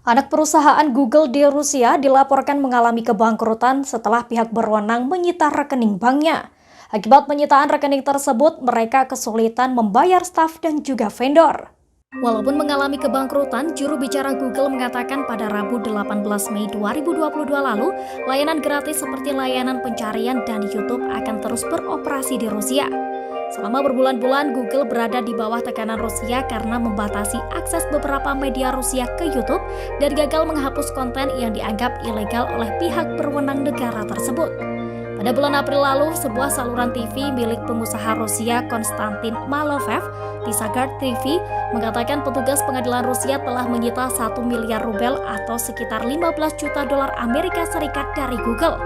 Anak perusahaan Google di Rusia dilaporkan mengalami kebangkrutan setelah pihak berwenang menyita rekening banknya. Akibat penyitaan rekening tersebut, mereka kesulitan membayar staf dan juga vendor. Walaupun mengalami kebangkrutan, juru bicara Google mengatakan pada Rabu 18 Mei 2022 lalu, layanan gratis seperti layanan pencarian dan YouTube akan terus beroperasi di Rusia. Selama berbulan-bulan, Google berada di bawah tekanan Rusia karena membatasi akses beberapa media Rusia ke YouTube dan gagal menghapus konten yang dianggap ilegal oleh pihak berwenang negara tersebut. Pada bulan April lalu, sebuah saluran TV milik pengusaha Rusia Konstantin Malovev, Tisagard TV, mengatakan petugas pengadilan Rusia telah menyita 1 miliar rubel atau sekitar 15 juta dolar Amerika Serikat dari Google.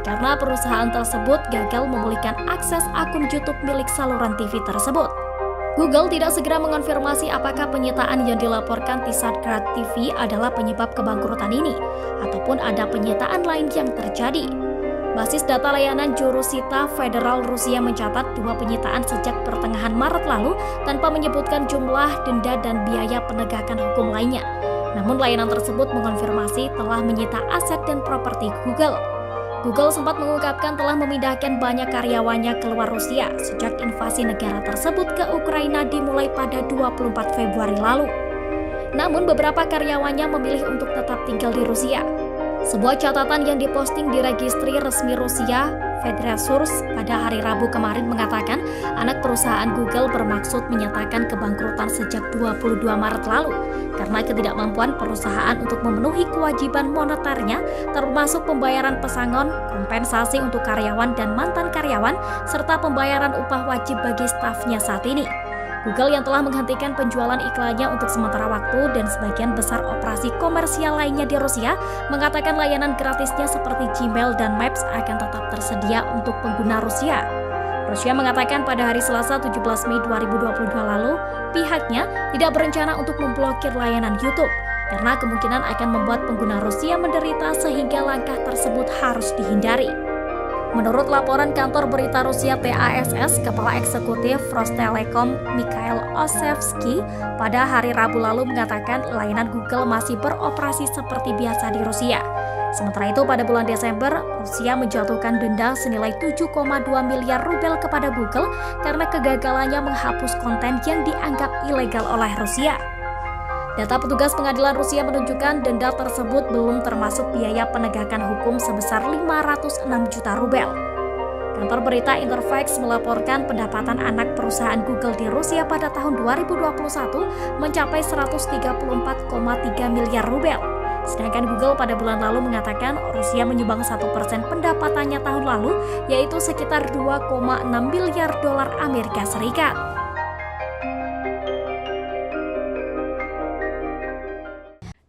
Karena perusahaan tersebut gagal memulihkan akses akun YouTube milik saluran TV tersebut. Google tidak segera mengonfirmasi apakah penyitaan yang dilaporkan Tisagard TV adalah penyebab kebangkrutan ini, ataupun ada penyitaan lain yang terjadi. Basis data layanan jurusita federal Rusia mencatat 2 penyitaan sejak pertengahan Maret lalu tanpa menyebutkan jumlah denda dan biaya penegakan hukum lainnya. Namun layanan tersebut mengonfirmasi telah menyita aset dan properti Google. Google sempat mengungkapkan telah memindahkan banyak karyawannya keluar Rusia sejak invasi negara tersebut ke Ukraina dimulai pada 24 Februari lalu. Namun beberapa karyawannya memilih untuk tetap tinggal di Rusia. Sebuah catatan yang diposting di registri resmi Rusia, Federasurs, pada hari Rabu kemarin mengatakan anak perusahaan Google bermaksud menyatakan kebangkrutan sejak 22 Maret lalu karena ketidakmampuan perusahaan untuk memenuhi kewajiban moneternya termasuk pembayaran pesangon, kompensasi untuk karyawan dan mantan karyawan, serta pembayaran upah wajib bagi stafnya saat ini. Google yang telah menghentikan penjualan iklannya untuk sementara waktu dan sebagian besar operasi komersial lainnya di Rusia mengatakan layanan gratisnya seperti Gmail dan Maps akan tetap tersedia untuk pengguna Rusia. Rusia mengatakan pada hari Selasa 17 Mei 2022 lalu, pihaknya tidak berencana untuk memblokir layanan YouTube karena kemungkinan akan membuat pengguna Rusia menderita sehingga langkah tersebut harus dihindari. Menurut laporan kantor berita Rusia TASS, Kepala Eksekutif Rostelecom Mikhail Osevsky pada hari Rabu lalu mengatakan layanan Google masih beroperasi seperti biasa di Rusia. Sementara itu pada bulan Desember, Rusia menjatuhkan denda senilai 7,2 miliar rubel kepada Google karena kegagalannya menghapus konten yang dianggap ilegal oleh Rusia. Data petugas pengadilan Rusia menunjukkan denda tersebut belum termasuk biaya penegakan hukum sebesar 506 juta rubel. Kantor berita Interfax melaporkan pendapatan anak perusahaan Google di Rusia pada tahun 2021 mencapai 134,3 miliar rubel. Sedangkan Google pada bulan lalu mengatakan Rusia menyumbang 1% pendapatannya tahun lalu, yaitu sekitar 2,6 miliar dolar Amerika Serikat.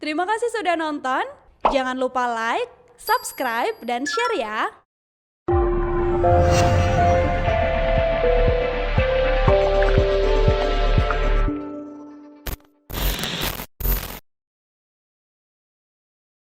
Terima kasih sudah nonton. Jangan lupa like, subscribe, dan share ya.